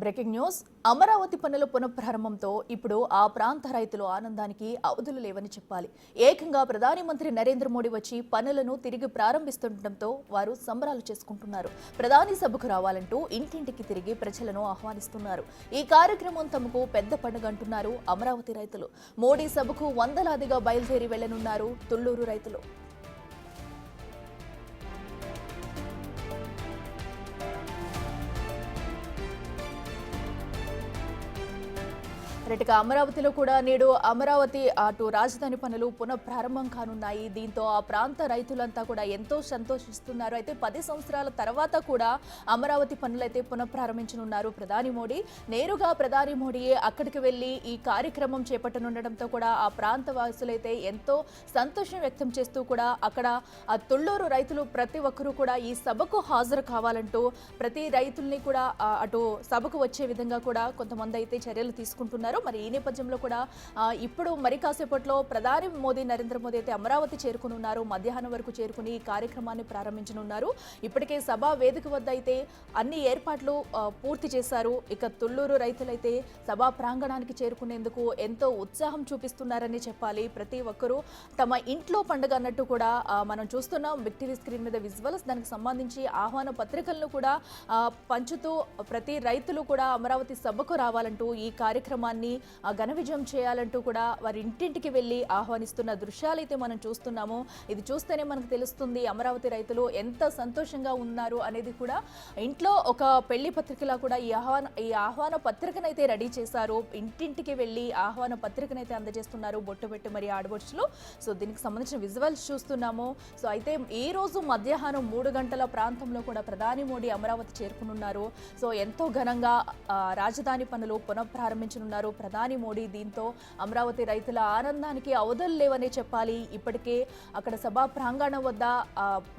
Breaking news. Amaravati పనుల పునఃప్రారంభంతో ఇప్పుడు ఆ ప్రాంత రైతులు ఆనందానికి అవధులు లేవని చెప్పాలి. ఏకంగా ప్రధాని మంత్రి నరేంద్ర మోడీ వచ్చి పనులను తిరిగి ప్రారంభిస్తుండటంతో వారు సంబరాలు చేసుకుంటున్నారు. ప్రధాని సభకు రావాలంటూ ఇంటింటికి తిరిగి ప్రజలను ఆహ్వానిస్తున్నారు. ఈ కార్యక్రమం తమకు పెద్ద పండుగ అంటున్నారు అమరావతి రైతులు. మోడీ సభకు వందలాదిగా బయలుదేరి వెళ్లనున్నారు తుళ్లూరు రైతులు. రెటిగా అమరావతిలో కూడా నేడు అమరావతి అటు రాజధాని పనులు పునఃప్రారంభం కానున్నాయి. దీంతో ఆ ప్రాంత రైతులంతా కూడా ఎంతో సంతోషిస్తున్నారు. అయితే 10 సంవత్సరాల తర్వాత కూడా అమరావతి పనులైతే పునఃప్రారంభించనున్నారు ప్రధాని మోడీ. నేరుగా ప్రధాని మోడీ అక్కడికి వెళ్లి ఈ కార్యక్రమం చేపట్టనుండటంతో కూడా ఆ ప్రాంత వాసులైతే ఎంతో సంతోషం వ్యక్తం చేస్తూ కూడా అక్కడ ఆ తుళ్లూరు రైతులు ప్రతి ఒక్కరూ కూడా ఈ సభకు హాజరు కావాలంటూ ప్రతి రైతుల్ని కూడా అటు సభకు వచ్చే విధంగా కూడా కొంతమంది అయితే చర్యలు తీసుకుంటున్నారు. మరి ఈ నేపథ్యంలో కూడా ఇప్పుడు మరి కాసేపట్లో ప్రధాని నరేంద్ర మోదీ అయితే అమరావతి చేరుకునున్నారు. మధ్యాహ్నం వరకు చేరుకుని ఈ కార్యక్రమాన్ని ప్రారంభించనున్నారు. ఇప్పటికే సభా వేదిక వద్ద అయితే అన్ని ఏర్పాట్లు పూర్తి చేశారు. ఇక తుళ్లూరు రైతులైతే సభా ప్రాంగణానికి చేరుకునేందుకు ఎంతో ఉత్సాహం చూపిస్తున్నారని చెప్పాలి. ప్రతి ఒక్కరూ తమ ఇంట్లో పండుగ అన్నట్టు కూడా మనం చూస్తున్నాం. బిగ్ టీవీ స్క్రీన్ మీద విజువల్స్, దానికి సంబంధించి ఆహ్వాన పత్రికలను కూడా పంచుతూ ప్రతి రైతులు కూడా అమరావతి సభకు రావాలంటూ ఈ కార్యక్రమాన్ని ఘన విజయం చేయాలంటూ కూడా వారి ఇంటింటికి వెళ్లి ఆహ్వానిస్తున్న దృశ్యాలైతే మనం చూస్తున్నాము. ఇది చూస్తేనే మనకు తెలుస్తుంది అమరావతి రైతులు ఎంత సంతోషంగా ఉన్నారు అనేది. కూడా ఇంట్లో ఒక పెళ్లి పత్రికలా కూడా ఈ ఆహ్వాన పత్రికనైతే రెడీ చేశారు. ఇంటింటికి వెళ్లి ఆహ్వాన పత్రికనైతే అందజేస్తున్నారు బొట్టు పెట్టి మరి ఆడబొడుచులు. సో దీనికి సంబంధించిన విజువల్స్ చూస్తున్నాము. సో అయితే ఈ రోజు మధ్యాహ్నం 3 గంటల ప్రాంతంలో కూడా ప్రధాని మోడీ అమరావతి చేరుకునున్నారు. సో ఎంతో ఘనంగా రాజధాని పనులు పునఃప్రారంభించనున్నారు ప్రధాని మోడీ. దీంతో అమరావతి రైతుల ఆనందానికి అవధులు లేవనే చెప్పాలి. ఇప్పటికే అక్కడ సభా ప్రాంగణం వద్ద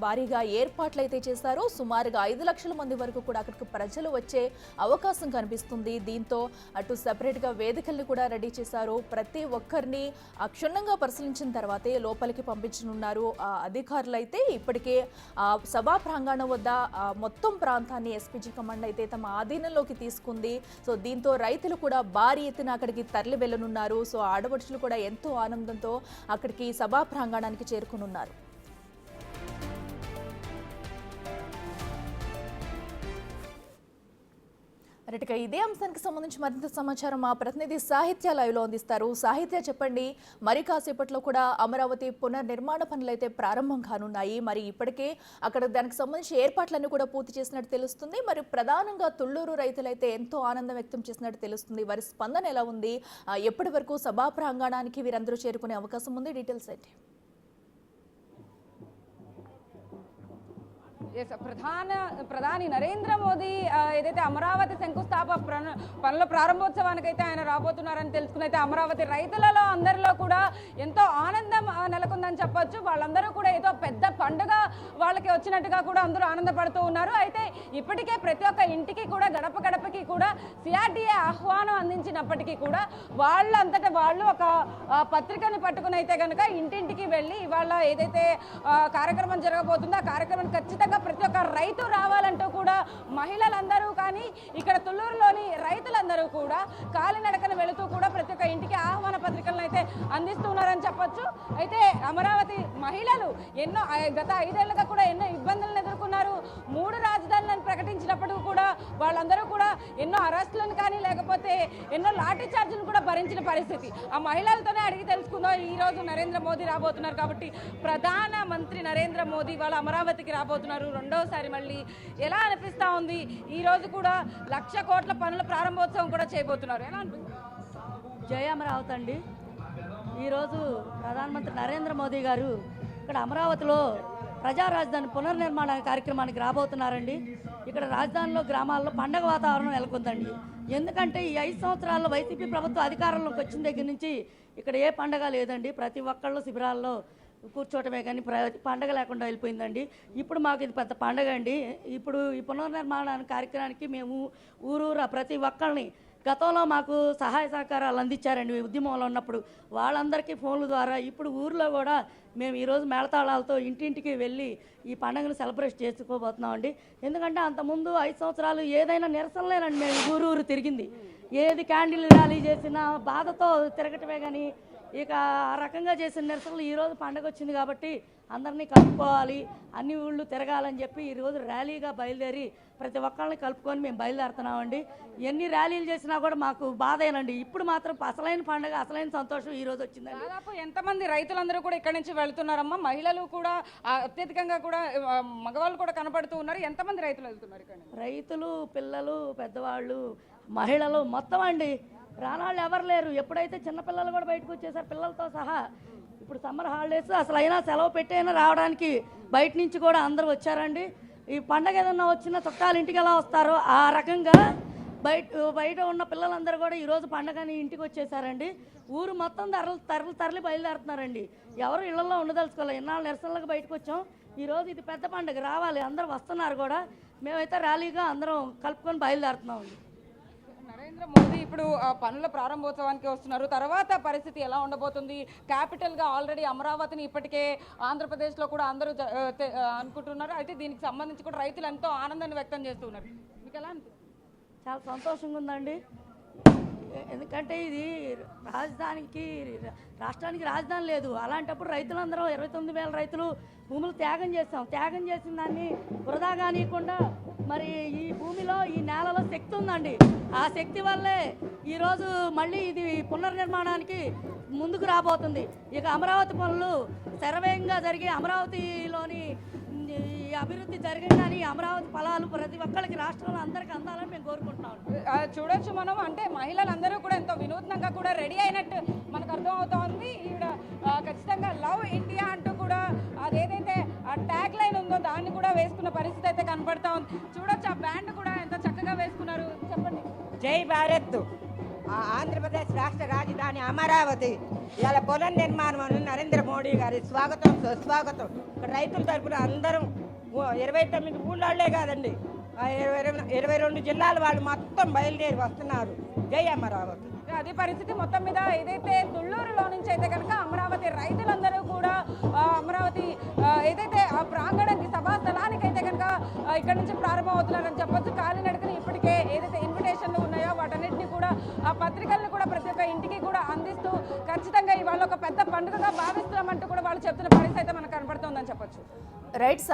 భారీగా ఏర్పాట్లు అయితే చేశారు. సుమారుగా 5 లక్షల మంది వరకు కూడా అక్కడికి ప్రజలు వచ్చే అవకాశం కనిపిస్తుంది. దీంతో అటు సెపరేట్ గా వేదికల్ని కూడా రెడీ చేశారు. ప్రతి ఒక్కరిని క్షుణ్ణంగా పరిశీలించిన తర్వాతే లోపలికి పంపించనున్నారు అధికారులు. అయితే ఇప్పటికే సభా ప్రాంగణం వద్ద మొత్తం ప్రాంతాన్ని ఎస్పీజీ కమాండ్ అయితే తమ ఆధీనంలోకి తీసుకుంది. సో దీంతో రైతులు కూడా భారీ ఎత్తున అక్కడికి తరలి వెళ్లనున్నారు. సో ఆడపడుచులు కూడా ఎంతో ఆనందంతో అక్కడికి సభా ప్రాంగణానికి చేరుకునున్నారు. రైట్గా ఇదే అంశానికి సంబంధించి మరింత సమాచారం మా ప్రతినిధి సాహిత్య లైవ్లో అందిస్తారు. సాహిత్య, చెప్పండి. మరి కాసేపట్లో కూడా అమరావతి పునర్నిర్మాణ పనులైతే ప్రారంభం కానున్నాయి. మరి ఇప్పటికే అక్కడ దానికి సంబంధించి ఏర్పాట్లన్నీ కూడా పూర్తి చేసినట్టు తెలుస్తుంది. మరి ప్రధానంగా తుళ్లూరు రైతులైతే ఎంతో ఆనందం వ్యక్తం చేసినట్టు తెలుస్తుంది. వారి స్పందన ఎలా ఉంది? ఎప్పటి వరకు సభా ప్రాంగణానికి వీరందరూ చేరుకునే అవకాశం ఉంది? డీటెయిల్స్ అయితే. ప్రధాని నరేంద్ర మోదీ ఏదైతే అమరావతి శంకుస్థాపన పనుల ప్రారంభోత్సవానికి అయితే ఆయన రాబోతున్నారని తెలుసుకుని అయితే అమరావతి రైతులలో అందరిలో కూడా ఎంతో ఆనందం నెలకొందని చెప్పొచ్చు. వాళ్ళందరూ కూడా ఏదో పెద్ద పండుగ వాళ్ళకి వచ్చినట్టుగా కూడా అందరూ ఆనందపడుతూ ఉన్నారు. అయితే ఇప్పటికే ప్రతి ఒక్క ఇంటికి కూడా గడప గడపకి కూడా సిఆర్డీఏ ఆహ్వానం అందించినప్పటికీ కూడా వాళ్ళంతటా వాళ్ళు ఒక పత్రికని పట్టుకుని అయితే కనుక ఇంటింటికి వెళ్ళి ఇవాళ ఏదైతే కార్యక్రమం జరగబోతుందో ఆ కార్యక్రమం ఖచ్చితంగా ప్రతి ఒక్క రైతు రావాలంటూ కూడా మహిళలందరూ కానీ ఇక్కడ తుళ్లూరులోని రైతులందరూ కూడా కాలినడకన వెళుతూ కూడా ప్రతి ఒక్క ఇంటికి ఆహ్వాన పత్రికలను అయితే అందిస్తున్నారని చెప్పొచ్చు. అయితే అమరావతి మహిళలు గత 5 ఏళ్లుగా కూడా ఎన్నో ఇబ్బందులను ఎదుర్కొన్నారు. 3 రాజధానులను ప్రకటించినప్పుడు కూడా వాళ్ళందరూ కూడా ఎన్నో అరెస్టులను కానీ లేకపోతే ఎన్నో లాఠీ చార్జీలను కూడా భరించిన పరిస్థితి. ఆ మహిళలతోనే అడిగి తెలుసుకుందాం. ఈ రోజు నరేంద్ర మోదీ రాబోతున్నారు కాబట్టి ప్రధాన మంత్రి నరేంద్ర మోదీ వాళ్ళ అమరావతికి రాబోతున్నారు రెండోసారి. మళ్ళీ ఎలా అనిపిస్తా ఉంది? ఈ రోజు కూడా 1,00,000 కోట్ల పనుల ప్రారంభోత్సవం కూడా చేయబోతున్నారు. ఎలా అనిపిస్తుంది? జై అమరావతి అండి. ఈరోజు ప్రధానమంత్రి నరేంద్ర మోదీ గారు ఇక్కడ అమరావతిలో ప్రజా రాజధాని పునర్నిర్మాణ కార్యక్రమానికి రాబోతున్నారండి. ఇక్కడ రాజధానిలో గ్రామాల్లో పండగ వాతావరణం నెలకొందండి. ఎందుకంటే ఈ 5 సంవత్సరాల్లో వైసీపీ ప్రభుత్వం అధికారంలోకి వచ్చిన దగ్గర నుంచి ఇక్కడ ఏ పండగ లేదండి. ప్రతి ఒక్కళ్ళు శిబిరాల్లో కూర్చోవటమే కానీ పండగ లేకుండా వెళ్ళిపోయిందండి. ఇప్పుడు మాకు ఇది పెద్ద పండగ అండి. ఇప్పుడు ఈ పునర్నిర్మాణ కార్యక్రమానికి మేము ఊరూరా ప్రతి ఒక్కరిని గతంలో మాకు సహాయ సహకారాలు అందించారండి ఉద్యమంలో ఉన్నప్పుడు. వాళ్ళందరికీ ఫోన్ల ద్వారా ఇప్పుడు ఊర్లో కూడా మేము ఈరోజు మేళతాళాలతో ఇంటింటికి వెళ్ళి ఈ పండుగను సెలబ్రేట్ చేసుకోబోతున్నామండి. ఎందుకంటే అంతకుముందు 5 సంవత్సరాలు ఏదైనా నిరసనలేనండి మేము ఊరు తిరిగింది. ఏది క్యాండిల్ ర్యాలీ చేసినా బాధతో తిరగటమే కానీ ఇక ఆ రకంగా చేసిన నిరసనలు ఈరోజు పండగ వచ్చింది కాబట్టి అందరినీ కలుపుకోవాలి, అన్ని ఊళ్ళు తిరగాలని చెప్పి ఈరోజు ర్యాలీగా బయలుదేరి ప్రతి ఒక్కరిని కలుపుకొని మేము బయలుదేరుతున్నామండి. ఎన్ని ర్యాలీలు చేసినా కూడా మాకు బాధేనండి. ఇప్పుడు మాత్రం అసలైన పండుగ, అసలైన సంతోషం ఈరోజు వచ్చిందండి. దాదాపు ఎంతమంది రైతులందరూ కూడా ఇక్కడి నుంచి వెళ్తున్నారమ్మా? మహిళలు కూడా అత్యధికంగా కూడా మగవాళ్ళు కూడా కనపడుతూ ఉన్నారు. ఎంతమంది రైతులు వెళ్తున్నారు ఇక్కడ? రైతులు, పిల్లలు, పెద్దవాళ్ళు, మహిళలు మొత్తం అండి. రానాళ్ళు ఎవరు లేరు. ఎప్పుడైతే చిన్నపిల్లలు కూడా బయటకు వచ్చేసారు పిల్లలతో సహా. ఇప్పుడు సమ్మర్ హాలిడేస్ అసలు అయినా సెలవు పెట్టైనా రావడానికి బయట నుంచి కూడా అందరూ వచ్చారండి. ఈ పండగ ఏదన్నా వచ్చినా చుట్టాలు ఇంటికి ఎలా వస్తారో ఆ రకంగా బయట ఉన్న పిల్లలందరూ కూడా ఈరోజు పండగని ఇంటికి వచ్చేసారండి. ఊరు మొత్తం తరలి బయలుదేరుతున్నారండి. ఎవరు ఇళ్లలో ఉండదలుచుకోవాలి. ఇన్నాళ్ళు నిరసనలకు బయటకు వచ్చాం. ఈరోజు ఇది పెద్ద పండుగ, రావాలి, అందరూ వస్తున్నారు కూడా. మేమైతే ర్యాలీగా అందరం కలుపుకొని బయలుదేరుతున్నామండి. నరేంద్ర మోదీ ఇప్పుడు పనుల ప్రారంభోత్సవానికి వస్తున్నారు. తర్వాత పరిస్థితి ఎలా ఉండబోతుంది? క్యాపిటల్గా ఆల్రెడీ అమరావతిని ఇప్పటికే ఆంధ్రప్రదేశ్లో కూడా అందరూ అనుకుంటున్నారు. అయితే దీనికి సంబంధించి కూడా రైతులు ఎంతో ఆనందాన్ని వ్యక్తం చేస్తున్నారు. మీకు ఎలా అనిపిస్తుంది? చాలా సంతోషంగా ఉందండి. ఎందుకంటే ఇది రాష్ట్రానికి రాజధాని లేదు. అలాంటప్పుడు రైతులందరూ 29,000 రైతులు భూములు త్యాగం చేస్తాం. త్యాగం చేసిన దాన్ని వృధా కానీయకుండా మరి ఈ భూమిలో, ఈ నేలలో శక్తి ఉందండి. ఆ శక్తి వల్లే ఈరోజు మళ్ళీ ఇది పునర్నిర్మాణానికి ముందుకు రాబోతుంది. ఇక అమరావతి పనులు శరవేగంగా జరిగి అమరావతిలోని ఈ అభివృద్ధి జరిగిందని అమరావతి ఫలాలు ప్రతి ఒక్కరికి రాష్ట్రంలో అందరికీ అందాలని మేము కోరుకుంటున్నాం. చూడొచ్చు మనం, అంటే మహిళలందరూ కూడా ఎంతో వినూత్నంగా కూడా రెడీ అయినట్టు మనకు అర్థమవుతోంది. ఈవిడ ఖచ్చితంగా లవ్ ఇండియా అంటూ కూడా అదేదైతే ఆ ట్యాగ్ లైన్ ఉందో దాన్ని కూడా వేసుకున్న పరిస్థితి అయితే కనపడతా ఉంది. చూడొచ్చు ఆ బ్యాండ్ కూడా ఎంత చక్కగా వేసుకున్నారు. చెప్పండి. జై భారత్. ఆంధ్రప్రదేశ్ రాష్ట్ర రాజధాని అమరావతి ఇలా పునర్నిర్మాణం నరేంద్ర మోడీ గారి స్వాగతం, సుస్వాగతం. ఇక్కడ రైతుల తరపున అందరం 29 ఊళ్ళోళ్లే కాదండి, 22 జిల్లాల వాళ్ళు మొత్తం బయలుదేరి వస్తున్నారు. జై అమరావతి. అదే పరిస్థితి మొత్తం మీద. ఏదైతే తుళ్ళూరులో నుంచి అయితే కనుక అమరావతి రైతులందరూ కూడా అమరావతి ఏదైతే ఆ ప్రాంగణానికి, సభా స్థలానికి అయితే కనుక ఇక్కడ నుంచి ప్రారంభం అవుతున్నారని చెప్పొచ్చు. కాలినడకని ఇప్పటికే ఏదైతే ఇన్విటేషన్లు ఉన్నాయో వాటన్నిటిని కూడా, ఆ పత్రికలను కూడా ప్రతి ఒక్క ఇంటికి కూడా అందిస్తూ ఖచ్చితంగా ఇవాళ ఒక పెద్ద పండుగగా భావిస్తున్నామంటూ కూడా వాళ్ళు చెప్తున్న పరిస్థితి అయితే మనకు కనపడుతుందని చెప్పొచ్చు. రైట్.